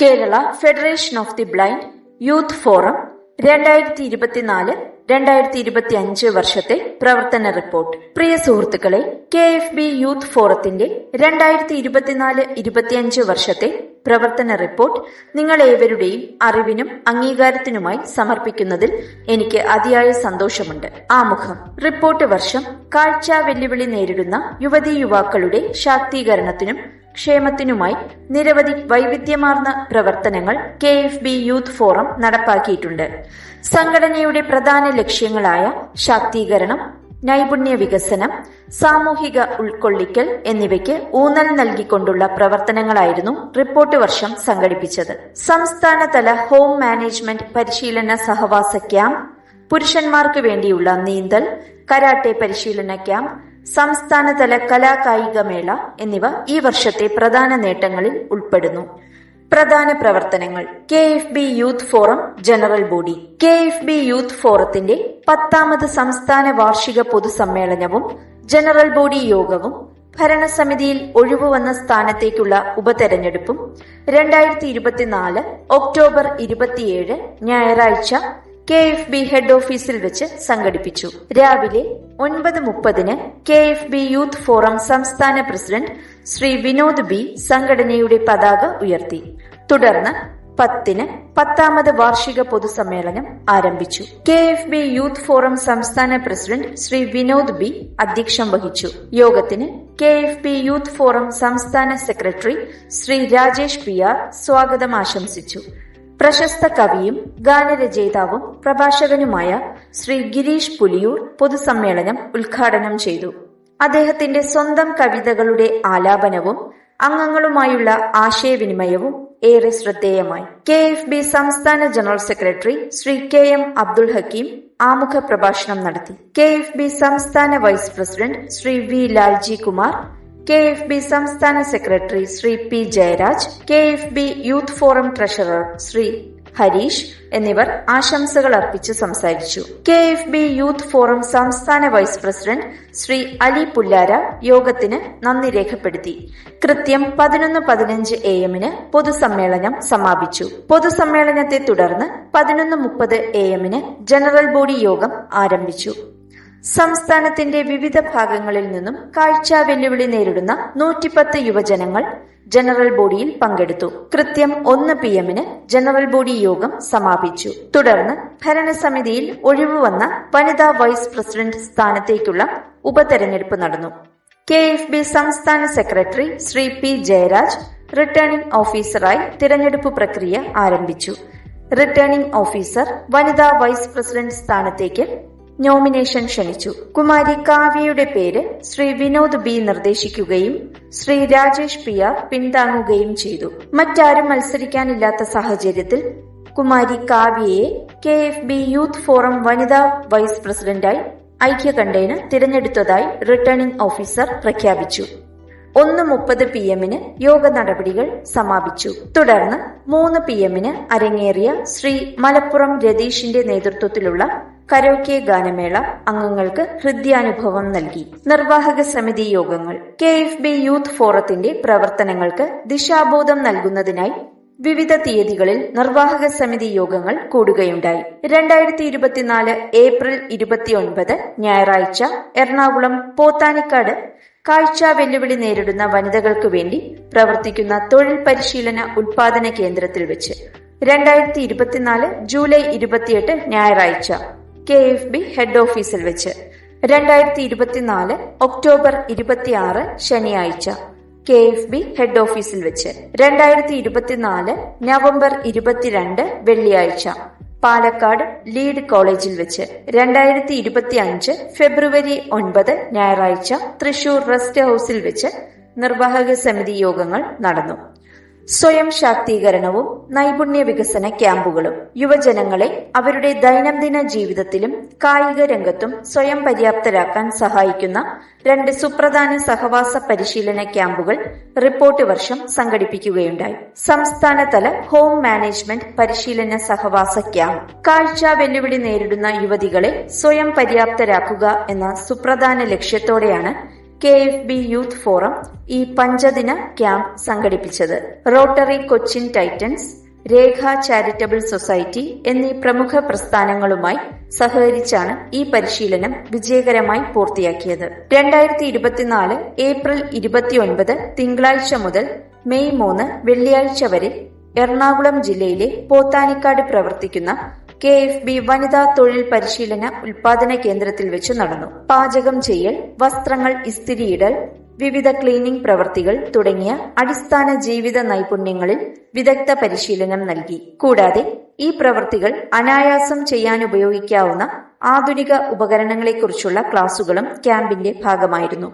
Kerala federation of the blind youth forum 2024-2025 വർഷത്തെ പ്രവർത്തന report. പ്രിയ സുഹൃത്തുക്കളെ, KFB യൂത്ത് ഫോറത്തിന്റെ 2024-25 വർഷത്തെ പ്രവർത്തന റിപ്പോർട്ട് നിങ്ങളേവരുടെയും അറിവിനും അംഗീകാരത്തിനുമായി സമർപ്പിക്കുന്നതിൽ എനിക്ക് അതിയായ സന്തോഷമുണ്ട്. ആമുഖം. റിപ്പോർട്ട് വർഷം കാഴ്ച വെല്ലുവിളി നേരിടുന്ന യുവതീ യുവാക്കളുടെ ശാക്തീകരണത്തിനും ക്ഷേമത്തിനുമായി നിരവധി വൈവിധ്യമാർന്ന പ്രവർത്തനങ്ങൾ KFB യൂത്ത് ഫോറം നടപ്പാക്കിയിട്ടുണ്ട്. സംഘടനയുടെ പ്രധാന ലക്ഷ്യങ്ങളായ ശാക്തീകരണം, നൈപുണ്യ വികസനം, സാമൂഹിക ഉൾക്കൊള്ളിക്കൽ എന്നിവയ്ക്ക് ഊന്നൽ നൽകിക്കൊണ്ടുള്ള പ്രവർത്തനങ്ങളായിരുന്നു റിപ്പോർട്ട് വർഷം സംഘടിപ്പിച്ചത്. സംസ്ഥാനതല ഹോം മാനേജ്മെന്റ് പരിശീലന സഹവാസ ക്യാമ്പ്, പുരുഷന്മാർക്ക് വേണ്ടിയുള്ള നീന്തൽ, കരാട്ടെ പരിശീലന ക്യാമ്പ്, സംസ്ഥാനതല കലാകായികമേള എന്നിവ ഈ വർഷത്തെ പ്രധാന നേട്ടങ്ങളിൽ ഉൾപ്പെടുന്നു. പ്രധാന പ്രവർത്തനങ്ങൾ. KFB youth forum general body. KFB youth ഫോറത്തിന്റെ 10ാമത് സംസ്ഥാന വാർഷിക പൊതുസമ്മേളനവും ജനറൽ ബോഡി യോഗവും ഭരണസമിതിയിൽ ഒഴിവുവന്ന സ്ഥാനത്തേക്കുള്ള ഉപതെരഞ്ഞെടുപ്പും 2024 ഒക്ടോബർ 27 ഞായറാഴ്ച KFB ഹെഡ് ഓഫീസിൽ വെച്ച് സംഘടിപ്പിച്ചു. രാവിലെ 9:30 KFB യൂത്ത് ഫോറം സംസ്ഥാന പ്രസിഡന്റ് ശ്രീ വിനോദ് B സംഘടനയുടെ പതാക ഉയർത്തി. തുടർന്ന് 10 10ാമത് വാർഷിക പൊതുസമ്മേളനം ആരംഭിച്ചു. KFB യൂത്ത് ഫോറം സംസ്ഥാന പ്രസിഡന്റ് ശ്രീ വിനോദ് B അധ്യക്ഷം വഹിച്ചു. യോഗത്തിന് KFB യൂത്ത് ഫോറം സംസ്ഥാന സെക്രട്ടറി ശ്രീ രാജേഷ് PR സ്വാഗതം ആശംസിച്ചു. പ്രശസ്ത കവിയും ഗാനരചയിതാവും പ്രഭാഷകനുമായ ശ്രീ ഗിരീഷ് പുലിയൂർ പൊതുസമ്മേളനം ഉദ്ഘാടനം ചെയ്തു. അദ്ദേഹത്തിന്റെ സ്വന്തം കവിതകളുടെ ആലാപനവും അംഗങ്ങളുമായുള്ള ആശയവിനിമയവും ഏറെ ശ്രദ്ധേയമായി. KFB സംസ്ഥാന general secretary Shri KM Abdul Hakeem ആമുഖ പ്രഭാഷണം നടത്തി. KFB സംസ്ഥാന vice president Shri V Lalji Kumar, KFB സംസ്ഥാന secretary Shri P Jayaraj, KFB youth forum treasurer Shri Harish എന്നിവർ ആശംസകൾ അർപ്പിച്ച് സംസാരിച്ചു. KFB യൂത്ത് ഫോറം സംസ്ഥാന വൈസ് പ്രസിഡന്റ് ശ്രീ അലി പുല്ലാര യോഗത്തിന് നന്ദി രേഖപ്പെടുത്തി. കൃത്യം 11:15 AM പൊതുസമ്മേളനം സമാപിച്ചു. പൊതുസമ്മേളനത്തെ തുടർന്ന് 11:30 AM ജനറൽ ബോഡി യോഗം ആരംഭിച്ചു. സംസ്ഥാനത്തിന്റെ വിവിധ ഭാഗങ്ങളിൽ നിന്നും കാഴ്ച വെല്ലുവിളി നേരിടുന്ന 110 യുവജനങ്ങൾ ജനറൽ ബോഡിയിൽ പങ്കെടുത്തു. കൃത്യം 1 PM ജനറൽ ബോഡി യോഗം സമാപിച്ചു. തുടർന്ന് ഭരണസമിതിയിൽ ഒഴിവുവന്ന വനിതാ വൈസ് പ്രസിഡന്റ് സ്ഥാനത്തേക്കുള്ള ഉപതെരഞ്ഞെടുപ്പ് നടന്നു. KFB സംസ്ഥാന secretary Shri P Jayaraj returning ഓഫീസറായി തിരഞ്ഞെടുപ്പ് പ്രക്രിയ ആരംഭിച്ചു. റിട്ടേണിംഗ് ഓഫീസർ വനിതാ വൈസ് പ്രസിഡന്റ് സ്ഥാനത്തേക്ക് നോമിനേഷൻ ക്ഷണിച്ചു. കുമാരി കാവ്യയുടെ പേര് ശ്രീ വിനോദ് B നിർദ്ദേശിക്കുകയും ശ്രീ രാജേഷ് PR പിന്താങ്ങുകയും ചെയ്തു. മറ്റാരും മത്സരിക്കാനില്ലാത്ത സാഹചര്യത്തിൽ കുമാരി കാവ്യയെ KFB യൂത്ത് ഫോറം വനിതാ വൈസ് പ്രസിഡന്റായി ഐക്യകണ്ഠേന തിരഞ്ഞെടുത്തതായി റിട്ടേണിംഗ് ഓഫീസർ പ്രഖ്യാപിച്ചു. 1:30 PM യോഗ നടപടികൾ സമാപിച്ചു. തുടർന്ന് 3 PM അരങ്ങേറിയ ശ്രീ മലപ്പുറം രതീഷിന്റെ നേതൃത്വത്തിലുള്ള കരോക്കെ ഗാനമേള അംഗങ്ങൾക്ക് ഹൃദ്യാനുഭവം നൽകി. നിർവാഹക സമിതി യോഗങ്ങൾ. KFB യൂത്ത് ഫോറത്തിന്റെ പ്രവർത്തനങ്ങൾക്ക് ദിശാബോധം നൽകുന്നതിനായി വിവിധ തീയതികളിൽ നിർവാഹക സമിതി യോഗങ്ങൾ കൂടുകയുണ്ടായി. 2024 ഏപ്രിൽ 29 ഞായറാഴ്ച എറണാകുളം പോത്താനിക്കാട് കാഴ്ച വെല്ലുവിളി നേരിടുന്ന വനിതകൾക്ക് വേണ്ടി പ്രവർത്തിക്കുന്ന തൊഴിൽ പരിശീലന ഉൽപാദന കേന്ദ്രത്തിൽ വെച്ച് 2024 ജൂലൈ 28 ഞായറാഴ്ച KFB ഹെഡ് ഓഫീസിൽ വെച്ച് 2024 ഒക്ടോബർ 26 ശനിയാഴ്ച KFB ഹെഡ് ഓഫീസിൽ വെച്ച് 2024 നവംബർ 22 വെള്ളിയാഴ്ച പാലക്കാട് ലീഡ് കോളേജിൽ വെച്ച് 2025 ഫെബ്രുവരി 9 ഞായറാഴ്ച തൃശൂർ റെസ്റ്റ് ഹൌസിൽ വെച്ച് നിർവാഹക സമിതി യോഗങ്ങൾ നടന്നു. സ്വയം ശാക്തീകരണവും നൈപുണ്യ വികസന ക്യാമ്പുകളും. യുവജനങ്ങളെ അവരുടെ ദൈനംദിന ജീവിതത്തിലും കായിക രംഗത്തും സ്വയം പര്യാപ്തരാക്കാൻ സഹായിക്കുന്ന 2 സുപ്രധാന സഹവാസ പരിശീലന ക്യാമ്പുകൾ റിപ്പോർട്ട് വർഷം സംഘടിപ്പിക്കുകയുണ്ടായി. സംസ്ഥാനതല ഹോം മാനേജ്മെന്റ് പരിശീലന സഹവാസ ക്യാമ്പ്. കാഴ്ച വെല്ലുവിളി നേരിടുന്ന യുവതികളെ സ്വയം പര്യാപ്തരാക്കുക എന്ന സുപ്രധാന ലക്ഷ്യത്തോടെയാണ് KFB യൂത്ത് ഫോറം ഈ പഞ്ചദിന ക്യാമ്പ് സംഘടിപ്പിച്ചത്. റോട്ടറി കൊച്ചിൻ ടൈറ്റൻസ്, രേഖ ചാരിറ്റബിൾ സൊസൈറ്റി എന്നീ പ്രമുഖ പ്രസ്ഥാനങ്ങളുമായി സഹകരിച്ചാണ് ഈ പരിശീലനം വിജയകരമായി പൂർത്തിയാക്കിയത്. 2024 ഏപ്രിൽ 29 തിങ്കളാഴ്ച മുതൽ മെയ് 3 വെള്ളിയാഴ്ച വരെ എറണാകുളം ജില്ലയിലെ പോത്താനിക്കാട് പ്രവർത്തിക്കുന്ന KFB വനിതാ തൊഴിൽ പരിശീലന ഉൽപാദന കേന്ദ്രത്തിൽ വെച്ച് നടന്നു. പാചകം ചെയ്യൽ, വസ്ത്രങ്ങൾ ഇസ്തിരിയിടൽ, വിവിധ ക്ലീനിംഗ് പ്രവൃത്തികൾ തുടങ്ങിയ അടിസ്ഥാന ജീവിത നൈപുണ്യങ്ങളിൽ വിദഗ്ധ പരിശീലനം നൽകി. കൂടാതെ ഈ പ്രവൃത്തികൾ അനായാസം ചെയ്യാനുപയോഗിക്കാവുന്ന ആധുനിക ഉപകരണങ്ങളെക്കുറിച്ചുള്ള ക്ലാസുകളും ക്യാമ്പിന്റെ ഭാഗമായിരുന്നു.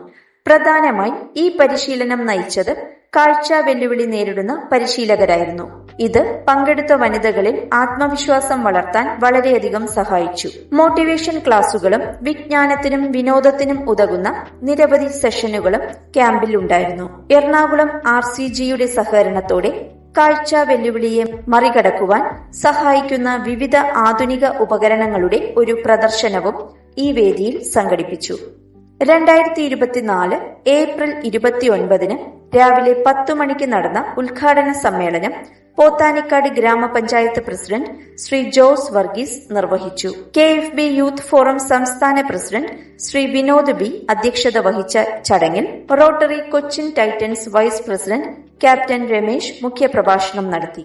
പ്രധാനമായി ഈ പരിശീലനം നയിച്ചത് കാഴ്ച വെല്ലുവിളി നേരിടുന്ന പരിശീലകരായിരുന്നു. ഇത് പങ്കെടുത്ത വനിതകളിൽ ആത്മവിശ്വാസം വളർത്താൻ വളരെയധികം സഹായിച്ചു. മോട്ടിവേഷൻ ക്ലാസുകളും വിജ്ഞാനത്തിനും വിനോദത്തിനും ഉതകുന്ന നിരവധി സെഷനുകളും ക്യാമ്പിൽ ഉണ്ടായിരുന്നു. എറണാകുളം RCGയുടെ സഹകരണത്തോടെ കാഴ്ച വെല്ലുവിളിയെ മറികടക്കുവാൻ സഹായിക്കുന്ന വിവിധ ആധുനിക ഉപകരണങ്ങളുടെ ഒരു പ്രദർശനവും ഈ വേദിയിൽ സംഘടിപ്പിച്ചു. 2024 ഏപ്രിൽ 29 രാവിലെ 10 മണിക്ക് നടന്ന ഉദ്ഘാടന സമ്മേളനം പോത്താനിക്കാട് ഗ്രാമപഞ്ചായത്ത് പ്രസിഡന്റ് ശ്രീ ജോസ് വർഗീസ് നിർവഹിച്ചു. KFB യൂത്ത് ഫോറം സംസ്ഥാന പ്രസിഡന്റ് ശ്രീ വിനോദ് B അധ്യക്ഷത വഹിച്ച ചടങ്ങിൽ Rotary Cochin Titans vice president captain Ramesh മുഖ്യപ്രഭാഷണം നടത്തി.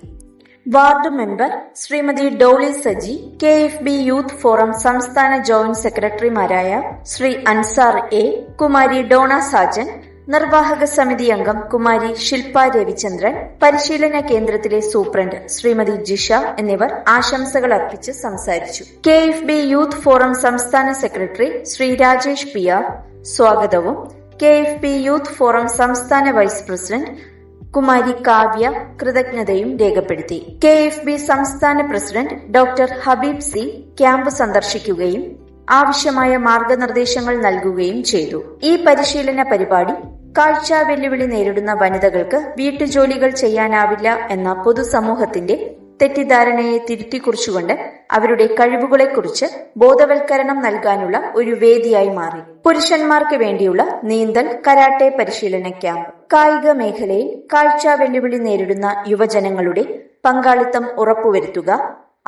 Ward member Shrimati Dolly Saji, KFB youth forum സംസ്ഥാന ജോയിന്റ് സെക്രട്ടറിമാരായ ശ്രീ അൻസാർ A, കുമാരി ഡോണ സാജൻ, നിർവാഹക സമിതി അംഗം കുമാരി ശില്പ രവിചന്ദ്രൻ, പരിശീലന കേന്ദ്രത്തിലെ സൂപ്രണ്ട് ശ്രീമതി ജിഷ എന്നിവർ ആശംസകൾ അർപ്പിച്ച് സംസാരിച്ചു. KFB യൂത്ത് ഫോറം സംസ്ഥാന സെക്രട്ടറി ശ്രീ രാജേഷ് PR സ്വാഗതവും KFB യൂത്ത് ഫോറം സംസ്ഥാന വൈസ് പ്രസിഡന്റ് കുമാരി കാവ്യ കൃതജ്ഞതയും രേഖപ്പെടുത്തി. KFB സംസ്ഥാന president doctor Habeeb C camp സന്ദർശിക്കുകയും ആവശ്യമായ മാർഗനിർദ്ദേശങ്ങൾ നൽകുകയും ചെയ്തു. ഈ പരിശീലന പരിപാടി കാഴ്ച വെല്ലുവിളി നേരിടുന്ന വനിതകൾക്ക് വീട്ടുജോലികൾ ചെയ്യാനാവില്ല എന്ന പൊതുസമൂഹത്തിന്റെ തെറ്റിദ്ധാരണയെ തിരുത്തിക്കുറിച്ചുകൊണ്ട് അവരുടെ കഴിവുകളെക്കുറിച്ച് ബോധവൽക്കരണം നൽകാനുള്ള ഒരു വേദിയായി മാറി. പുരുഷന്മാർക്ക് വേണ്ടിയുള്ള നീന്തൽ, കരാട്ടെ പരിശീലന ക്യാമ്പ്. കായിക മേഖലയിൽ കാഴ്ച വെല്ലുവിളി നേരിടുന്ന യുവജനങ്ങളുടെ പങ്കാളിത്തം ഉറപ്പുവരുത്തുക,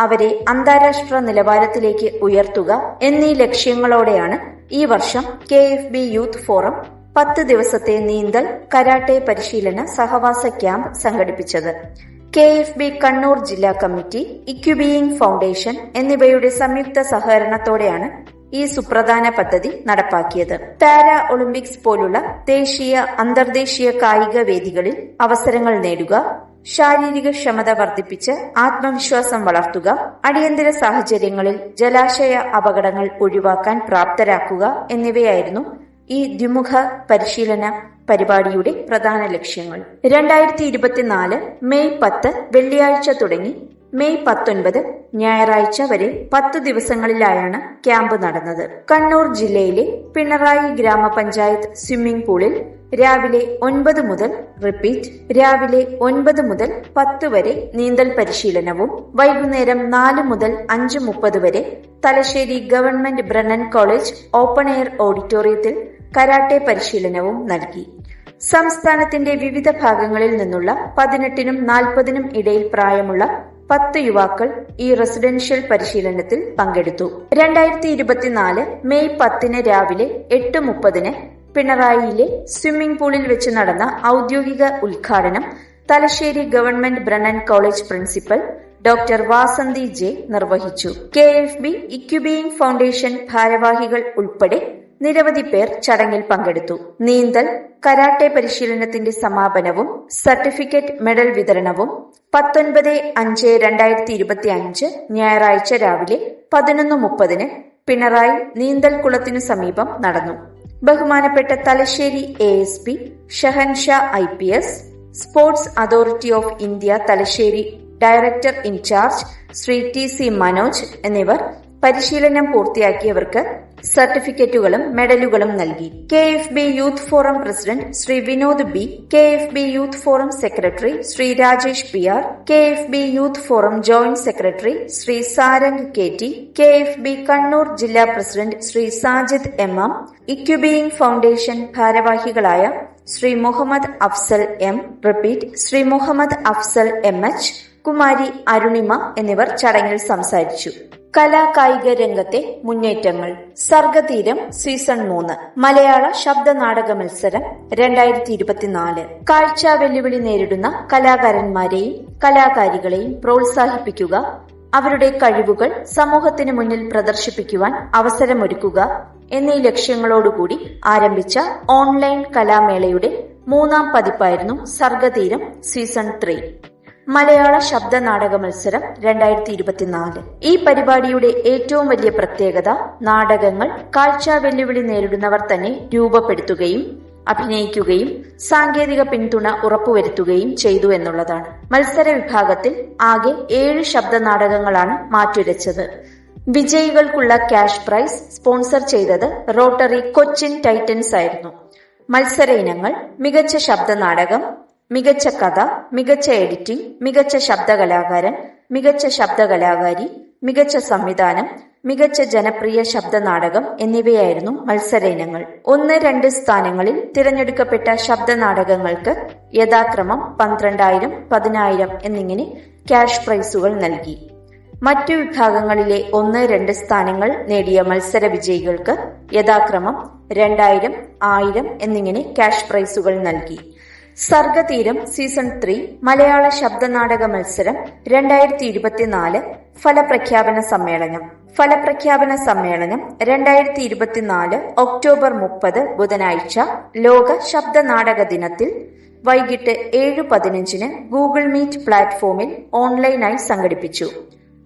അവരെ അന്താരാഷ്ട്ര നിലവാരത്തിലേക്ക് ഉയർത്തുക എന്നീ ലക്ഷ്യങ്ങളോടെയാണ് ഈ വർഷം KFB യൂത്ത് ഫോറം 10 ദിവസത്തെ നീന്തൽ, കരാട്ടെ പരിശീലന സഹവാസ ക്യാമ്പ് സംഘടിപ്പിച്ചത്. KFB കണ്ണൂർ ജില്ലാ കമ്മിറ്റി, ഇക്യുബീയിങ് ഫൗണ്ടേഷൻ എന്നിവയുടെ സംയുക്ത സഹകരണത്തോടെയാണ് ഈ സുപ്രധാന പദ്ധതി നടപ്പാക്കിയത്. പാരാ ഒളിമ്പിക്സ് പോലുള്ള ദേശീയ, അന്തർദേശീയ കായിക വേദികളിൽ അവസരങ്ങൾ നേടുക, ശാരീരിക ക്ഷമത വർദ്ധിപ്പിച്ച് ആത്മവിശ്വാസം വളർത്തുക, അടിയന്തര സാഹചര്യങ്ങളിൽ ജലാശയ അപകടങ്ങൾ ഒഴിവാക്കാൻ പ്രാപ്തരാക്കുക എന്നിവയായിരുന്നു ഈ ദ്വിമുഖ പരിശീലന പരിപാടിയുടെ പ്രധാന ലക്ഷ്യങ്ങൾ. 2024 മെയ് 10 വെള്ളിയാഴ്ച തുടങ്ങി മെയ് 19 ഞായറാഴ്ച വരെ 10 ദിവസങ്ങളിലായാണ് ക്യാമ്പ് നടന്നത്. കണ്ണൂർ ജില്ലയിലെ പിണറായി ഗ്രാമപഞ്ചായത്ത് സ്വിമ്മിംഗ് പൂളിൽ രാവിലെ 9 മുതൽ രാവിലെ 9 മുതൽ 10 വരെ നീന്തൽ പരിശീലനവും വൈകുന്നേരം 4 മുതൽ 5:30 വരെ Thalassery government Brennen college open air ഓഡിറ്റോറിയത്തിൽ കരാട്ടെ പരിശീലനവും നൽകി. സംസ്ഥാനത്തിന്റെ വിവിധ ഭാഗങ്ങളിൽ നിന്നുള്ള 18നും 40നും ഇടയിൽ പ്രായമുള്ള 10 യുവാക്കൾ ഈ റെസിഡൻഷ്യൽ പരിശീലനത്തിൽ പങ്കെടുത്തു. 2024 മെയ് 10 രാവിലെ 8:30 പിണറായിയിലെ സ്വിമ്മിംഗ് പൂളിൽ വെച്ച് നടന്ന ഔദ്യോഗിക ഉദ്ഘാടനം Thalassery government Brennen college principal doctor Vasanthi J നിർവഹിച്ചു. KFB ഇക്യുബീയിങ് ഫൗണ്ടേഷൻ ഭാരവാഹികൾ ഉൾപ്പെടെ നിരവധി പേർ ചടങ്ങിൽ പങ്കെടുത്തു. നീന്തൽ, കരാട്ടെ പരിശീലനത്തിന്റെ സമാപനവും സർട്ടിഫിക്കറ്റ് മെഡൽ വിതരണവും 19/5/2025 ഞായറാഴ്ച രാവിലെ 11:30 പിണറായി നീന്തൽ കുളത്തിനു സമീപം നടന്നു. ബഹുമാനപ്പെട്ട Thalassery ASP Shahanshah IPS, sports authority of India Thalassery director in charge Shri TC Manoj എന്നിവർ പരിശീലനം പൂർത്തിയാക്കിയവർക്ക് സർട്ടിഫിക്കറ്റുകളും മെഡലുകളും നൽകി. KFB youth forum president Shri Vinod B, KFB youth forum secretary Shri Rajesh PR, KFB youth forum joint secretary Shri Sarang KT, KFB Kannur ജില്ലാ പ്രസിഡന്റ് ശ്രീ സാജിദ് MM, ഇക്യുബീയിങ് ഫൗണ്ടേഷൻ ഭാരവാഹികളായ ശ്രീ മുഹമ്മദ് അഫ്സൽ M, ശ്രീ മുഹമ്മദ് അഫ്സൽ MH, കുമാരി അരുണിമ എന്നിവർ ചടങ്ങിൽ സംസാരിച്ചു. കലാകായിക രംഗത്തെ മുന്നേറ്റങ്ങൾ. സർഗതീരം സീസൺ 3 മലയാള ശബ്ദ നാടക മത്സരം 2024. കാഴ്ച വെല്ലുവിളി നേരിടുന്ന കലാകാരന്മാരെയും കലാകാരികളെയും പ്രോത്സാഹിപ്പിക്കുക, അവരുടെ കഴിവുകൾ സമൂഹത്തിന് മുന്നിൽ പ്രദർശിപ്പിക്കുവാൻ അവസരമൊരുക്കുക എന്നീ ലക്ഷ്യങ്ങളോടുകൂടി ആരംഭിച്ച ഓൺലൈൻ കലാമേളയുടെ 3ാം പതിപ്പായിരുന്നു സർഗതീരം സീസൺ 3 മലയാള ശബ്ദ നാടക മത്സരം 2024. ഈ പരിപാടിയുടെ ഏറ്റവും വലിയ പ്രത്യേകത നാടകങ്ങൾ കാഴ്ച വെല്ലുവിളി നേരിടുന്നവർ തന്നെ രൂപപ്പെടുത്തുകയും അഭിനയിക്കുകയും സാങ്കേതിക പിന്തുണ ഉറപ്പുവരുത്തുകയും ചെയ്തു എന്നുള്ളതാണ്. മത്സര വിഭാഗത്തിൽ ആകെ 7 ശബ്ദ നാടകങ്ങളാണ് മാറ്റുരച്ചത്. വിജയികൾക്കുള്ള ക്യാഷ് പ്രൈസ് സ്പോൺസർ ചെയ്തത് റോട്ടറി കൊച്ചിൻ ടൈറ്റൻസ് ആയിരുന്നു. മത്സര ഇനങ്ങൾ: മികച്ച ശബ്ദ നാടകം, മികച്ച കഥ, മികച്ച എഡിറ്റിംഗ്, മികച്ച ശബ്ദകലാകാരൻ, മികച്ച ശബ്ദകലാകാരി, മികച്ച സംവിധാനം, മികച്ച ജനപ്രിയ ശബ്ദ നാടകം എന്നിവയായിരുന്നു മത്സര ഇനങ്ങൾ. 1, 2 സ്ഥാനങ്ങളിൽ തിരഞ്ഞെടുക്കപ്പെട്ട ശബ്ദ നാടകങ്ങൾക്ക് യഥാക്രമം 12,000, 10,000 എന്നിങ്ങനെ ക്യാഷ് പ്രൈസുകൾ നൽകി. മറ്റു വിഭാഗങ്ങളിലെ 1, 2 സ്ഥാനങ്ങൾ നേടിയ മത്സര വിജയികൾക്ക് യഥാക്രമം 2,000, 1,000 എന്നിങ്ങനെ ക്യാഷ് പ്രൈസുകൾ നൽകി. സർഗതീരം സീസൺ 3 മലയാള ശബ്ദനാടക മത്സരം 2024 ഫലപ്രഖ്യാപന സമ്മേളനം. 2024 ഒക്ടോബർ 30 ബുധനാഴ്ച ലോക ശബ്ദനാടക ദിനത്തിൽ വൈകിട്ട് 7:15 ഗൂഗിൾ മീറ്റ് പ്ലാറ്റ്ഫോമിൽ ഓൺലൈനായി സംഘടിപ്പിച്ചു.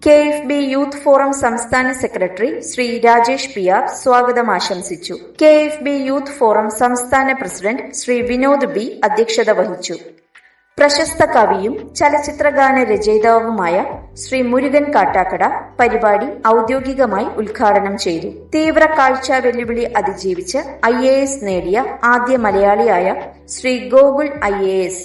KFB യൂത്ത് ഫോറം സംസ്ഥാന സെക്രട്ടറി ശ്രീ രാജേഷ് PR സ്വാഗതം ആശംസിച്ചു. KFB യൂത്ത് ഫോറം സംസ്ഥാന പ്രസിഡന്റ് ശ്രീ വിനോദ് B അധ്യക്ഷത വഹിച്ചു. പ്രശസ്ത കവിയും ചലച്ചിത്രഗാന രചയിതാവുമായ ശ്രീ മുരുകൻ കാട്ടാക്കട പരിപാടി ഔദ്യോഗികമായി ഉദ്ഘാടനം ചെയ്തു. തീവ്ര കാഴ്ച വെല്ലുവിളി അതിജീവിച്ച് IAS നേടിയ ആദ്യ മലയാളിയായ Shri Gokul IAS,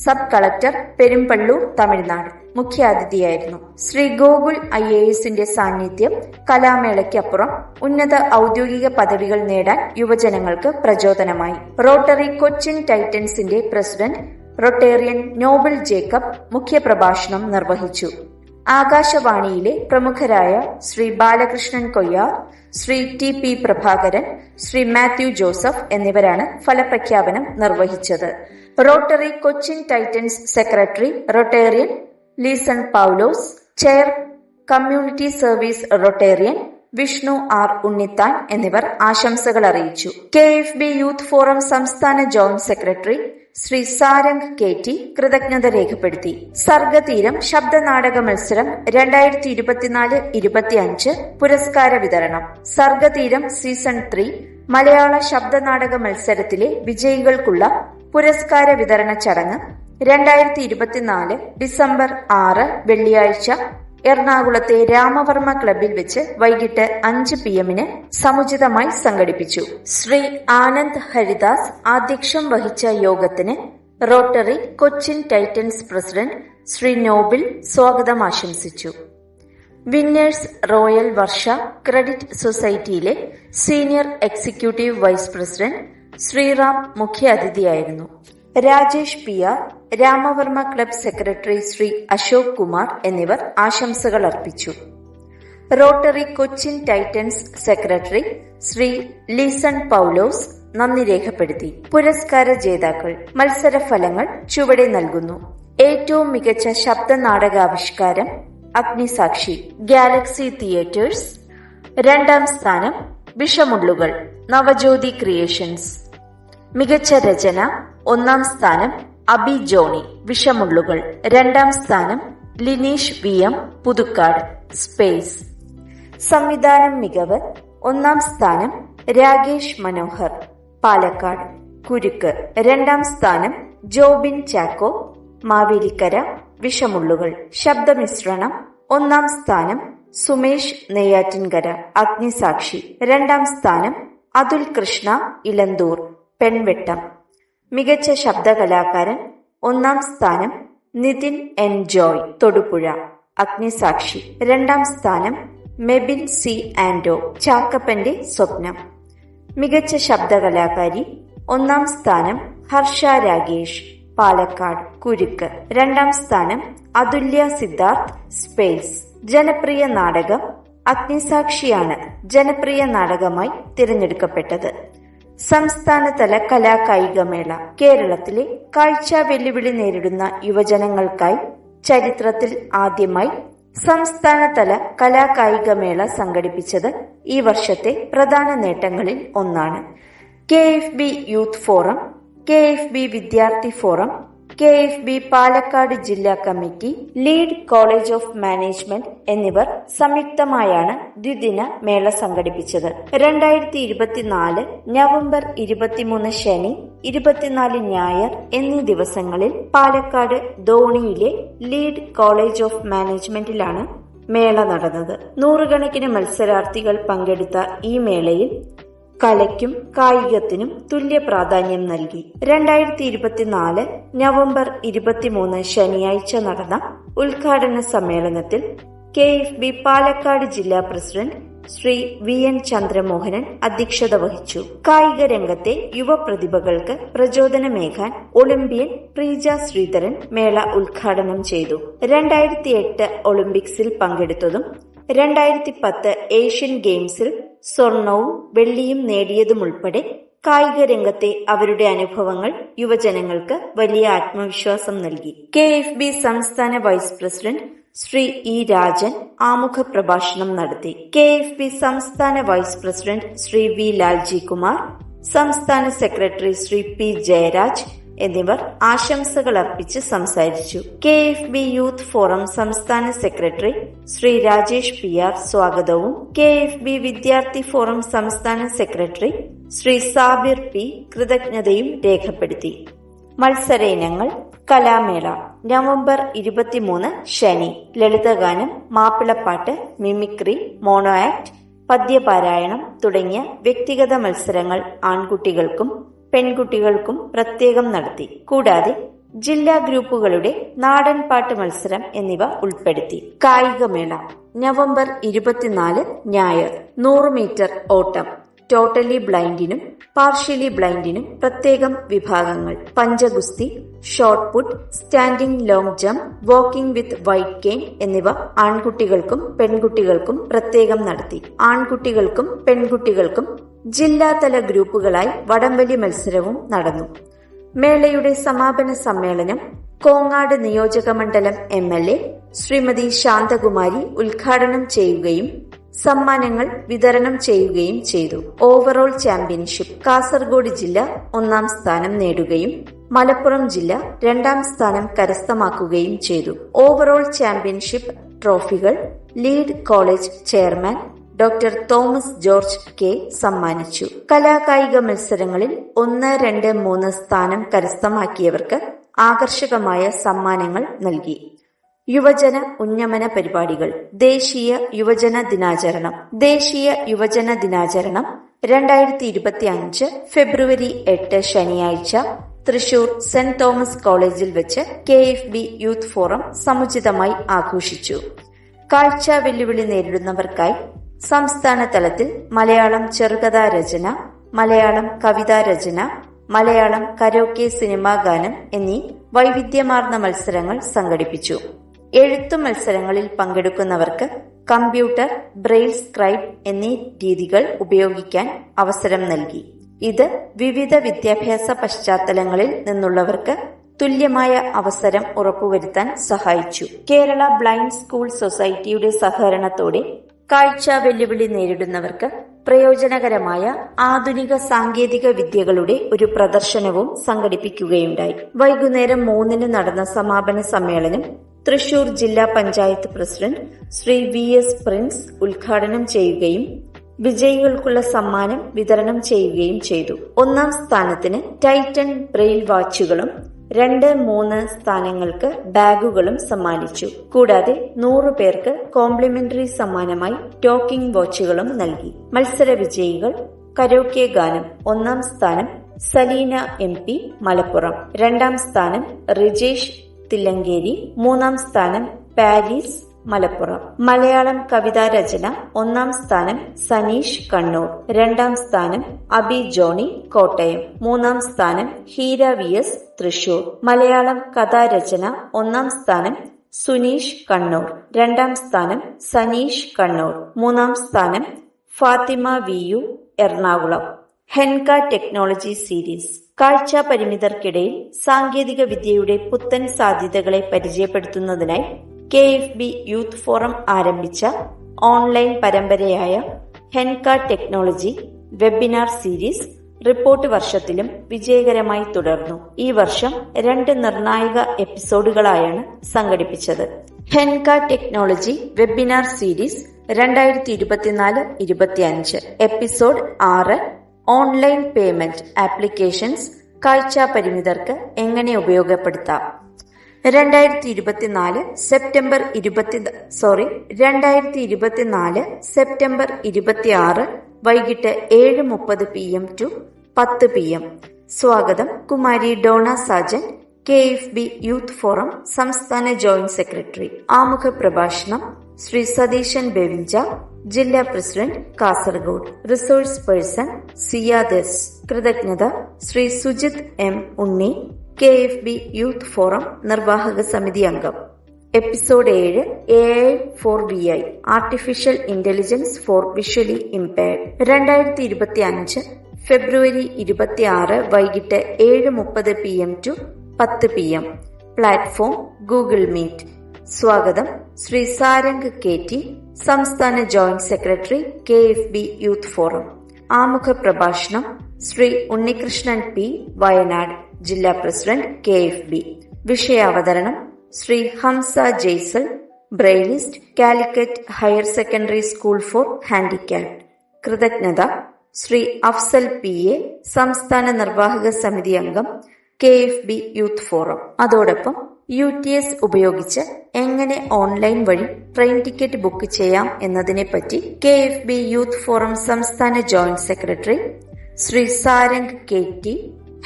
sub collector, Perambalur, Tamil Nadu മുഖ്യാതിഥിയായിരുന്നു. ശ്രീ ഗോകുൽ IASന്റെ സാന്നിധ്യം കലാമേളയ്ക്കപ്പുറം ഉന്നത ഔദ്യോഗിക പദവികൾ നേടാൻ യുവജനങ്ങൾക്ക് പ്രചോദനമായി. റോട്ടറി കൊച്ചിൻ ടൈറ്റൻസിന്റെ പ്രസിഡന്റ് റൊട്ടേറിയൻ നോബിൾ ജേക്കബ് മുഖ്യപ്രഭാഷണം നിർവഹിച്ചു. ആകാശവാണിയിലെ പ്രമുഖരായ Shri Balakrishnan Koyyar, Shri TP Prabhakaran, Shri Mathew Joseph എന്നിവരാണ് ഫലപ്രഖ്യാപനം നിർവഹിച്ചത്. Rotary Cochin Titans secretary Rotarian Leeson Paulose, chair community service Rotarian Vishnu R Unnithan എന്നിവർ ആശംസകൾ അറിയിച്ചു. KFB യൂത്ത് ഫോറം സംസ്ഥാന joint secretary Shri Sarang KT കൃതജ്ഞത രേഖപ്പെടുത്തി. സർഗതീരം ശബ്ദനാടക മത്സരം 2024-25 പുരസ്കാര വിതരണം. സർഗതീരം സീസൺ 3 മലയാള ശബ്ദനാടക മത്സരത്തിലെ വിജയികൾക്കുള്ള പുരസ്കാര വിതരണ ചടങ്ങ് 2024 ഡിസംബർ 6 വെള്ളിയാഴ്ച എറണാകുളത്തെ രാമവർമ്മ ക്ലബിൽ വെച്ച് വൈകിട്ട് 5 PM സമുചിതമായി സംഘടിപ്പിച്ചു. ശ്രീ ആനന്ദ് ഹരിദാസ് ആധ്യക്ഷം വഹിച്ച യോഗത്തിന് Rotary Cochin Titans president Shri Noble സ്വാഗതം ആശംസിച്ചു. വിന്നേഴ്സ് റോയൽ വർഷ ക്രെഡിറ്റ് സൊസൈറ്റിയിലെ senior executive vice president Shriram മുഖ്യാതിഥിയായിരുന്നു. Rajesh PR, Ramavarma club secretary Shri Ashok Kumar എന്നിവർ ആശംസകൾ അർപ്പിച്ചു. Rotary Cochin Titans secretary Shri Leeson Paulose നന്ദി രേഖപ്പെടുത്തി. പുരസ്കാര ജേതാക്കൾ. മത്സരഫലങ്ങൾ ചുവടെ നൽകുന്നു. ഏറ്റവും മികച്ച ശബ്ദ നാടകാവിഷ്കാരം അഗ്നിസാക്ഷി, ഗാലക്സി തിയേറ്റേഴ്സ്. 2ാം സ്ഥാനം വിഷമുള്ളുകൾ, നവജ്യോതി ക്രിയേഷൻസ്. മികച്ച രചന 1ാം സ്ഥാനം അബി ജോണി, വിഷമുള്ളുകൾ. 2ാം സ്ഥാനം ലിനീഷ് VM, പുതുക്കാട്, സ്പേസ്. സംവിധാനം മികവ് 1ാം സ്ഥാനം രാകേഷ് മനോഹർ, പാലക്കാട്, കുരുക്ക്. 2ാം സ്ഥാനം ജോബിൻ ചാക്കോ, മാവേലിക്കര, വിഷമുള്ളുകൾ. ശബ്ദമിശ്രണം 1ാം സ്ഥാനം സുമേഷ് നെയ്യാറ്റിൻകര അഗ്നിസാക്ഷി. 2ാം സ്ഥാനം അതുൽ കൃഷ്ണ ഇലന്തൂർ പെൺവെട്ടം. മികച്ച ശബ്ദകലാകാരൻ 1ാം സ്ഥാനം നിതിൻ എൻ ജോയ് തൊടുപുഴ അഗ്നിസാക്ഷി. 2ാം സ്ഥാനം മെബിൻ സി ആൻഡോ ചാക്കപ്പന്റെ സ്വപ്നം. മികച്ച ശബ്ദകലാകാരി 1ാം സ്ഥാനം ഹർഷ രാഗേഷ് പാലക്കാട് കുരുക്ക്. 2ാം സ്ഥാനം അതുല്യ സിദ്ധാർത്ഥ് സ്പേസ്. ജനപ്രിയ നാടകം അഗ്നിസാക്ഷിയാണ് ജനപ്രിയ നാടകമായി തിരഞ്ഞെടുക്കപ്പെട്ടത്. സംസ്ഥാനതല കലാകായികമേള. കേരളത്തിലെ കാഴ്ച വെല്ലുവിളി നേരിടുന്ന യുവജനങ്ങൾക്കായി ചരിത്രത്തിൽ ആദ്യമായി സംസ്ഥാനതല കലാകായികമേള സംഘടിപ്പിച്ചത് ഈ വർഷത്തെ പ്രധാന നേട്ടങ്ങളിൽ ഒന്നാണ്. KFB യൂത്ത് ഫോറം, KFB വിദ്യാർത്ഥി ഫോറം, KFB പാലക്കാട് ജില്ലാ committee, lead college of management എന്നിവർ സംയുക്തമായാണ് ദ്വിദിന മേള സംഘടിപ്പിച്ചത്. 2024 നവംബർ 23 ശനി, 24 ഞായർ എന്നീ ദിവസങ്ങളിൽ പാലക്കാട് ധോണിയിലെ ലീഡ് കോളേജ് ഓഫ് മാനേജ്മെന്റിലാണ് മേള നടന്നത്. 100 കണക്കിന് മത്സരാർത്ഥികൾ പങ്കെടുത്ത ഈ മേളയിൽ കലയ്ക്കും കായികത്തിനും തുല്യ പ്രാധാന്യം നൽകി. 2024 നവംബർ 23 ശനിയാഴ്ച നടന്ന ഉദ്ഘാടന സമ്മേളനത്തിൽ KFB പാലക്കാട് ജില്ലാ പ്രസിഡന്റ് ശ്രീ VN ചന്ദ്രമോഹനൻ അധ്യക്ഷത വഹിച്ചു. കായിക രംഗത്തെ യുവപ്രതിഭകൾക്ക് പ്രചോദനമേകാൻ ഒളിമ്പ്യൻ പ്രീജ ശ്രീധരൻ മേള ഉദ്ഘാടനം ചെയ്തു. 2008 ഒളിമ്പിക്സിൽ പങ്കെടുത്തതും 2010 ഏഷ്യൻ ഗെയിംസിൽ സ്വർണവും വെള്ളിയും നേടിയതുമുൾപ്പെടെ കായിക രംഗത്തെ അവരുടെ അനുഭവങ്ങൾ യുവജനങ്ങൾക്ക് വലിയ ആത്മവിശ്വാസം നൽകി. KFB സംസ്ഥാന vice president Shri E Rajan ആമുഖ പ്രഭാഷണം നടത്തി. KFB സംസ്ഥാന vice president Shri V Lalji Kumar, സംസ്ഥാന സെക്രട്ടറി ശ്രീ P ജയരാജ് എന്നിവർ ആശംസകൾ അർപ്പിച്ച് സംസാരിച്ചു. KFB യൂത്ത് ഫോറം സംസ്ഥാന സെക്രട്ടറി ശ്രീ രാജേഷ് PR സ്വാഗതവും KFB വിദ്യാർത്ഥി ഫോറം സംസ്ഥാന സെക്രട്ടറി ശ്രീ സാബിർ P കൃതജ്ഞതയും രേഖപ്പെടുത്തി. മത്സര ഇനങ്ങൾ. കലാമേള നവംബർ 23 ശനി. ലളിതഗാനം, മാപ്പിളപ്പാട്ട്, മിമിക്രി, മോണോ ആക്ട്, പദ്യപാരായണം തുടങ്ങിയ വ്യക്തിഗത മത്സരങ്ങൾ ആൺകുട്ടികൾക്കും പെൺകുട്ടികൾക്കും പ്രത്യേകം നടത്തി. കൂടാതെ ജില്ലാ ഗ്രൂപ്പുകളുടെ നാടൻ പാട്ട് മത്സരം എന്നിവ ഉൾപ്പെടുത്തി. കായികമേള നവംബർ 24 ഞായർ. 100 മീറ്റർ ഓട്ടം. ടോട്ടലി ബ്ലൈൻഡിനും പാർഷ്യലി ബ്ലൈൻഡിനും പ്രത്യേകം വിഭാഗങ്ങൾ. പഞ്ചഗുസ്തി, shot put, standing long jump, walking with white cane എന്നിവ ആൺകുട്ടികൾക്കും പെൺകുട്ടികൾക്കും പ്രത്യേകം നടത്തി. ആൺകുട്ടികൾക്കും പെൺകുട്ടികൾക്കും ജില്ലാതല ഗ്രൂപ്പുകളായി വടംവലി മത്സരവും നടന്നു. മേളയുടെ സമാപന സമ്മേളനം കോങ്ങാട് നിയോജകമണ്ഡലം MLA ശ്രീമതി ശാന്തകുമാരി ഉദ്ഘാടനം ചെയ്യുകയും സമ്മാനങ്ങൾ വിതരണം ചെയ്യുകയും ചെയ്തു. ഓവറോൾ ചാമ്പ്യൻഷിപ്പ് കാസർഗോഡ് ജില്ല 1ാം സ്ഥാനം നേടുകയും മലപ്പുറം ജില്ല 2ാം സ്ഥാനം കരസ്ഥമാക്കുകയും ചെയ്തു. ഓവറോൾ ചാമ്പ്യൻഷിപ്പ് ട്രോഫികൾ lead college chairman doctor Thomas George K സമ്മാനിച്ചു. കലാകായിക മത്സരങ്ങളിൽ 1, 2, 3 സ്ഥാനം കരസ്ഥമാക്കിയവർക്ക് ആകർഷകമായ സമ്മാനങ്ങൾ നൽകി. യുവജന ഉന്നമന പരിപാടികൾ. ദേശീയ യുവജന ദിനാചരണം. ദേശീയ യുവജന ദിനാചരണം 2025 ഫെബ്രുവരി 8 ശനിയാഴ്ച തൃശൂർ സെന്റ് തോമസ് കോളേജിൽ വെച്ച് KFB യൂത്ത് ഫോറം സമുചിതമായി ആഘോഷിച്ചു. കാഴ്ച വെല്ലുവിളി നേരിടുന്നവർക്കായി സംസ്ഥാന തലത്തിൽ മലയാളം ചെറുകഥാ രചന, മലയാളം കവിതാ രചന, മലയാളം കരോക്കെ സിനിമാ ഗാനം എന്നീ വൈവിധ്യമാർന്ന മത്സരങ്ങൾ സംഘടിപ്പിച്ചു. എഴുത്തു മത്സരങ്ങളിൽ പങ്കെടുക്കുന്നവർക്ക് കമ്പ്യൂട്ടർ, ബ്രെയിൽ സ്ക്രൈബ് എന്നീ രീതികൾ ഉപയോഗിക്കാൻ അവസരം നൽകി. ഇത് വിവിധ വിദ്യാഭ്യാസ പശ്ചാത്തലങ്ങളിൽ നിന്നുള്ളവർക്ക് തുല്യമായ അവസരം ഉറപ്പുവരുത്താൻ സഹായിച്ചു. കേരള ബ്ലൈൻഡ് സ്കൂൾ സൊസൈറ്റിയുടെ സഹകരണത്തോടെ കാഴ്ച വെല്ലുവിളി നേരിടുന്നവർക്ക് പ്രയോജനകരമായ ആധുനിക സാങ്കേതിക വിദ്യകളുടെ ഒരു പ്രദർശനവും സംഘടിപ്പിക്കുകയുണ്ടായി. വൈകുന്നേരം 3 നടന്ന സമാപന സമ്മേളനം തൃശൂർ ജില്ലാ panchayat president Shri VS Prince ഉദ്ഘാടനം ചെയ്യുകയും വിജയികൾക്കുള്ള സമ്മാനം വിതരണം ചെയ്യുകയും ചെയ്തു. 1ാം സ്ഥാനത്തിന് ടൈറ്റൻ ബ്രെയിൽ വാച്ചുകളും 2, 3 സ്ഥാനങ്ങൾക്ക് ബാഗുകളും സമ്മാനിച്ചു. കൂടാതെ 100 പേർക്ക് കോംപ്ലിമെന്ററി സമ്മാനമായി ടോക്കിംഗ് വാച്ചുകളും നൽകി. മത്സര വിജയികൾ: കരോക്കെ ഗാനം 1ാം സ്ഥാനം സലീന MP മലപ്പുറം, 2ാം സ്ഥാനം റിജേഷ് തില്ലങ്കേരി, 3ാം സ്ഥാനം പാരീസ് മലപ്പുറം. മലയാളം കവിതാ രചന 1ാം സ്ഥാനം സനീഷ് കണ്ണൂർ, 2ാം സ്ഥാനം അബി ജോണി കോട്ടയം, 3ാം സ്ഥാനം ഹീര VS തൃശൂർ. മലയാളം കഥാരചന 1ാം സ്ഥാനം സുനീഷ് കണ്ണൂർ, 2ാം സ്ഥാനം സനീഷ് കണ്ണൂർ, 3ാം സ്ഥാനം Fathima VU Ernakulam. Henka technology series: കാഴ്ച പരിമിതർക്കിടയിൽ സാങ്കേതിക വിദ്യയുടെ പുത്തൻ സാധ്യതകളെ പരിചയപ്പെടുത്തുന്നതിനായി KFB യൂത്ത് ഫോറം ആരംഭിച്ച ഓൺലൈൻ പരമ്പരയായ Henka technology webinar series report വർഷത്തിലും വിജയകരമായി തുടർന്നു. ഈ വർഷം 2 നിർണായക എപ്പിസോഡുകളായാണ് സംഘടിപ്പിച്ചത്. Henka technology webinar series 2024-25. Episode 6: online payment applications കാഴ്ച പരിമിതർക്ക് എങ്ങനെ ഉപയോഗപ്പെടുത്താം. 2024 സെപ്റ്റംബർ 26 വൈകിട്ട് 7:30 PM to 10 PM. സ്വാഗതം. Kumari Donna Sajan, KFB youth forum സംസ്ഥാന ജോയിന്റ് സെക്രട്ടറി. ആമുഖ പ്രഭാഷണം ശ്രീ സതീശൻ ബെവിഞ്ച, ജില്ലാ പ്രസിഡന്റ് കാസർഗോഡ്. റിസോഴ്സ് പേഴ്സൺ സിയാദസ്. കൃതജ്ഞത Shri Sujith M Unni, KFB youth forum നിർവാഹക സമിതി അംഗം. Episode 7: AI for VI artificial intelligence for visually impaired. 2025 ഫെബ്രുവരി 26 വൈകിട്ട് 7:30 PM to 10 PM. Platform Google Meet. സ്വാഗതം ശ്രീ സാരംഗ് KT, സംസ്ഥാന joint secretary KFB youth forum. ആമുഖ പ്രഭാഷണം ശ്രീ ഉണ്ണികൃഷ്ണൻ P, വയനാട്, ജില്ലാ പ്രസിഡന്റ് KFB. വിഷയാവതരണം Shri Hamsa Jaisal, Braillist, Calicut higher secondary school for handicapped. കൃതജ്ഞത Shri Afsal PA, സംസ്ഥാന നിർവാഹക സമിതി അംഗം KFB യൂത്ത് ഫോറം. അതോടൊപ്പം UTS ഉപയോഗിച്ച് എങ്ങനെ ഓൺലൈൻ വഴി ട്രെയിൻ ടിക്കറ്റ് ബുക്ക് ചെയ്യാം എന്നതിനെപ്പറ്റി KFB യൂത്ത് ഫോറം സംസ്ഥാന joint secretary Shri Sarang KT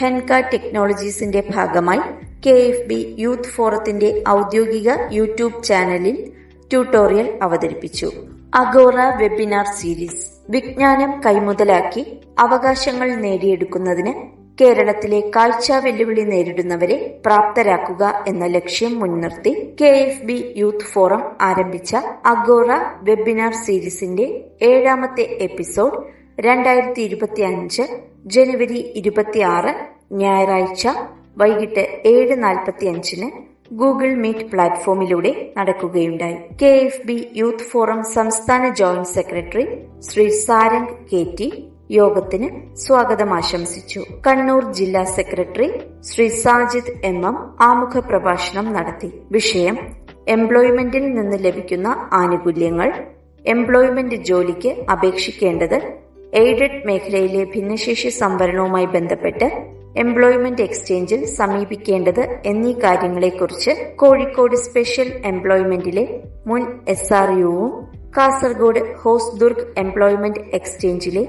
ഹെൻക ടെക്നോളജീസിന്റെ ഭാഗമായി KFB യൂത്ത് ഫോറത്തിന്റെ ഔദ്യോഗിക യൂട്യൂബ് ചാനലിൽ ട്യൂട്ടോറിയൽ അവതരിപ്പിച്ചു. അഗോറ വെബിനാർ സീരീസ്: വിജ്ഞാനം കൈമുതലാക്കി അവകാശങ്ങൾ നേടിയെടുക്കുന്നതിന് കേരളത്തിലെ കാഴ്ച വെല്ലുവിളി നേരിടുന്നവരെ പ്രാപ്തരാക്കുക എന്ന ലക്ഷ്യം മുൻനിർത്തി KFB യൂത്ത് ഫോറം ആരംഭിച്ച അഗോറ വെബിനാർ സീരീസിന്റെ 7ാമത്തെ എപ്പിസോഡ് 2025 ജനുവരി 26 ഞായറാഴ്ച വൈകിട്ട് 7:45 ഗൂഗിൾ മീറ്റ് പ്ലാറ്റ്ഫോമിലൂടെ നടക്കുകയുണ്ടായി. KFB യൂത്ത് ഫോറം സംസ്ഥാന joint secretary Shri Sarang KT യോഗത്തിന് സ്വാഗതം ആശംസിച്ചു. കണ്ണൂർ ജില്ലാ സെക്രട്ടറി ശ്രീ സാജിദ് MM ആമുഖ പ്രഭാഷണം നടത്തി. വിഷയം: എംപ്ലോയ്മെന്റിൽ നിന്ന് ലഭിക്കുന്ന ആനുകൂല്യങ്ങൾ, എംപ്ലോയ്മെന്റ് ജോലിക്ക് അപേക്ഷിക്കേണ്ടത്, എയ്ഡഡ് മേഖലയിലെ ഭിന്നശേഷി സംവരണവുമായി ബന്ധപ്പെട്ട് എംപ്ലോയ്മെന്റ് എക്സ്ചേഞ്ചിൽ സമീപിക്കേണ്ടത് എന്നീ കാര്യങ്ങളെക്കുറിച്ച് കോഴിക്കോട് സ്പെഷ്യൽ എംപ്ലോയ്മെന്റിലെ മുൻ SRUവും കാസർഗോഡ് ഹോസ്ദുർഗ് എംപ്ലോയ്മെന്റ് എക്സ്ചേഞ്ചിലെ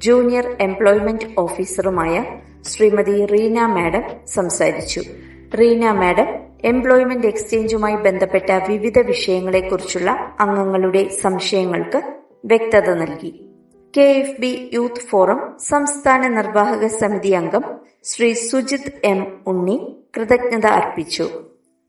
ജൂനിയർ എംപ്ലോയ്മെന്റ് ഓഫീസറുമായ ശ്രീമതി റീന മാഡം സംസാരിച്ചു. റീന മാഡം എംപ്ലോയ്മെന്റ് എക്സ്ചേഞ്ചുമായി ബന്ധപ്പെട്ട വിവിധ വിഷയങ്ങളെക്കുറിച്ചുള്ള അംഗങ്ങളുടെ സംശയങ്ങൾക്ക് വ്യക്തത നൽകി. KFB യൂത്ത് ഫോറം സംസ്ഥാന നിർവാഹക സമിതി അംഗം ശ്രീ സുജിത് M ഉണ്ണി കൃതജ്ഞത അർപ്പിച്ചു.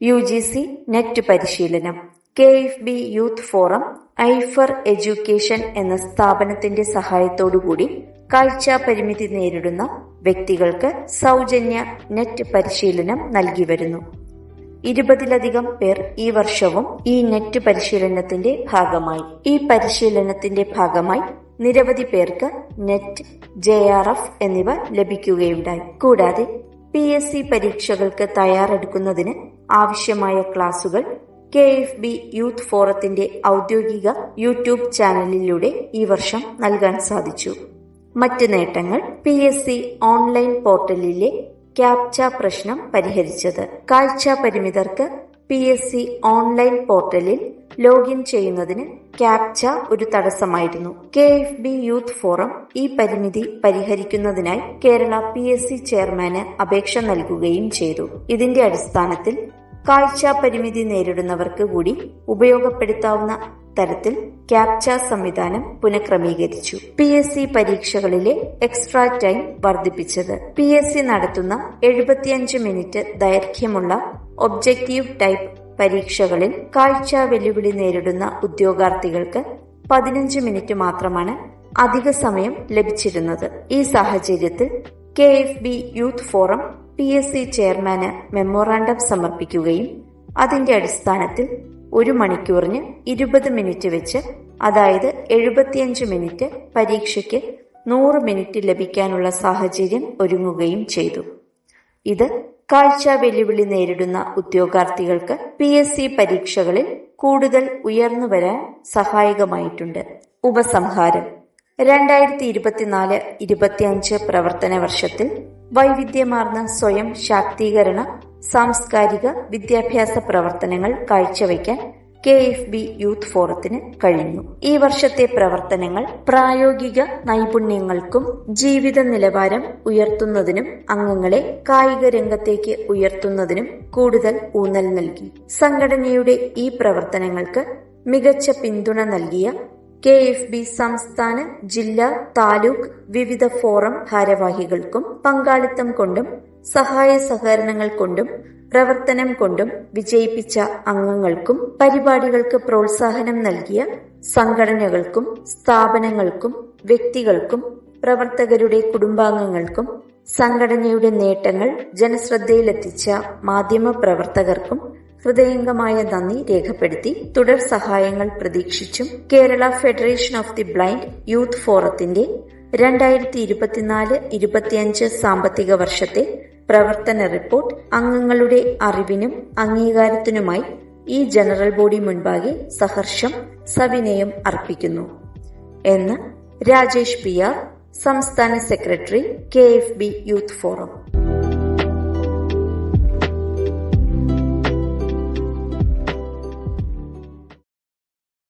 UGC നെറ്റ് പരിശീലനം: KFB യൂത്ത് ഫോറം ഐഫർ എഡ്യൂക്കേഷൻ എന്ന സ്ഥാപനത്തിന്റെ സഹായത്തോടുകൂടി കാഴ്ച പരിമിതി നേരിടുന്ന വ്യക്തികൾക്ക് സൗജന്യ നെറ്റ് പരിശീലനം നൽകി വരുന്നു. 20-ലധികം പേർ ഈ വർഷവും ഈ നെറ്റ് പരിശീലനത്തിന്റെ ഭാഗമായി നിരവധി പേർക്ക് നെറ്റ്, JRF എന്നിവ ലഭിക്കുകയുണ്ടായി. കൂടാതെ PSC പരീക്ഷകൾക്ക് തയ്യാറെടുക്കുന്നതിന് ആവശ്യമായ ക്ലാസുകൾ KFB യൂത്ത് ഫോറത്തിന്റെ ഔദ്യോഗിക യൂട്യൂബ് ചാനലിലൂടെ ഈ വർഷം നൽകാൻ സാധിച്ചു. മറ്റ് നേട്ടങ്ങൾ: PSC ഓൺലൈൻ പോർട്ടലിലെ ക്യാപ്ച പ്രശ്നം പരിഹരിച്ചത്. കാഴ്ച പരിമിതർക്ക് PSC ഓൺലൈൻ പോർട്ടലിൽ ലോഗിൻ ചെയ്യുന്നതിന് ക്യാപ്ച ഒരു തടസ്സമായിരുന്നു. KFB യൂത്ത് ഫോറം ഈ പരിമിതി പരിഹരിക്കുന്നതിനായി കേരള PSC ചെയർമാന് അപേക്ഷ നൽകുകയും ചെയ്തു. ഇതിന്റെ അടിസ്ഥാനത്തിൽ കാഴ്ച പരിമിതി നേരിടുന്നവർക്ക് കൂടി ഉപയോഗപ്പെടുത്താവുന്ന തരത്തിൽ ക്യാപ്ച സംവിധാനം പുനഃക്രമീകരിച്ചു. PSC പരീക്ഷകളിലെ എക്സ്ട്രാ ടൈം വർദ്ധിപ്പിച്ചത്. PSC നടത്തുന്ന 75 മിനിറ്റ് ദൈർഘ്യമുള്ള ഒബ്ജക്റ്റീവ് ടൈപ്പ് പരീക്ഷകളിൽ കാഴ്ച വെല്ലുവിളി നേരിടുന്ന ഉദ്യോഗാർത്ഥികൾക്ക് 15 മിനിറ്റ് മാത്രമാണ് അധിക സമയം ലഭിച്ചിരുന്നത്. ഈ സാഹചര്യത്തിൽ KFB യൂത്ത് ഫോറം PSC ചെയർമാന് മെമ്മോറാണ്ടം സമർപ്പിക്കുകയും അതിന്റെ അടിസ്ഥാനത്തിൽ 1 മണിക്കൂറിന് 20 മിനിറ്റ് വെച്ച്, അതായത് 75 മിനിറ്റ് പരീക്ഷയ്ക്ക് 100 മിനിറ്റ് ലഭിക്കാനുള്ള സാഹചര്യം ഒരുങ്ങുകയും ചെയ്തു. ഇത് കാഴ്ച വെല്ലുവിളി നേരിടുന്ന ഉദ്യോഗാർത്ഥികൾക്ക് PSC പരീക്ഷകളിൽ കൂടുതൽ ഉയർന്നു വരാൻ സഹായകമായിട്ടുണ്ട്. ഉപസംഹാരം: 2024-25 പ്രവർത്തന വർഷത്തിൽ വൈവിധ്യമാർന്ന സ്വയം ശാക്തീകരണ സാംസ്കാരിക വിദ്യാഭ്യാസ പ്രവർത്തനങ്ങൾ കാഴ്ചവെക്കാൻ KFB യൂത്ത് ഫോറത്തിന് കഴിഞ്ഞു. ഈ വർഷത്തെ പ്രവർത്തനങ്ങൾ പ്രായോഗിക നൈപുണ്യങ്ങൾക്കും ജീവിത നിലവാരം ഉയർത്തുന്നതിനും അംഗങ്ങളെ കായിക രംഗത്തേക്ക് ഉയർത്തുന്നതിനും കൂടുതൽ ഊന്നൽ നൽകി. സംഘടനയുടെ ഈ പ്രവർത്തനങ്ങൾക്ക് മികച്ച പിന്തുണ നൽകിയ KFB സംസ്ഥാന, ജില്ലാ, താലൂക്ക് വിവിധ ഫോറം ഭാരവാഹികൾക്കും പങ്കാളിത്തം കൊണ്ടും സഹായ സഹകരണങ്ങൾ കൊണ്ടും പ്രവർത്തനം കൊണ്ടും വിജയിപ്പിച്ച അംഗങ്ങൾക്കും പരിപാടികൾക്ക് പ്രോത്സാഹനം നൽകിയ സംഘടനകൾക്കും സ്ഥാപനങ്ങൾക്കും വ്യക്തികൾക്കും പ്രവർത്തകരുടെ കുടുംബാംഗങ്ങൾക്കും സംഘടനയുടെ നേട്ടങ്ങൾ ജനശ്രദ്ധയിലെത്തിച്ച മാധ്യമ പ്രവർത്തകർക്കും ഹൃദയംഗമായ നന്ദി രേഖപ്പെടുത്തി തുടർ സഹായങ്ങൾ പ്രതീക്ഷിച്ചും Kerala federation of the blind youth ഫോറത്തിന്റെ 2024-25 സാമ്പത്തിക വർഷത്തെ പ്രവർത്തന റിപ്പോർട്ട് അംഗങ്ങളുടെ അറിവിനും അംഗീകാരത്തിനുമായി ഈ ജനറൽ ബോഡി മുൻപാകെ സഹർഷം സവിനയം അർപ്പിക്കുന്നു എന്ന് രാജേഷ് PR, സംസ്ഥാന സെക്രട്ടറി, KFB യൂത്ത് ഫോറം.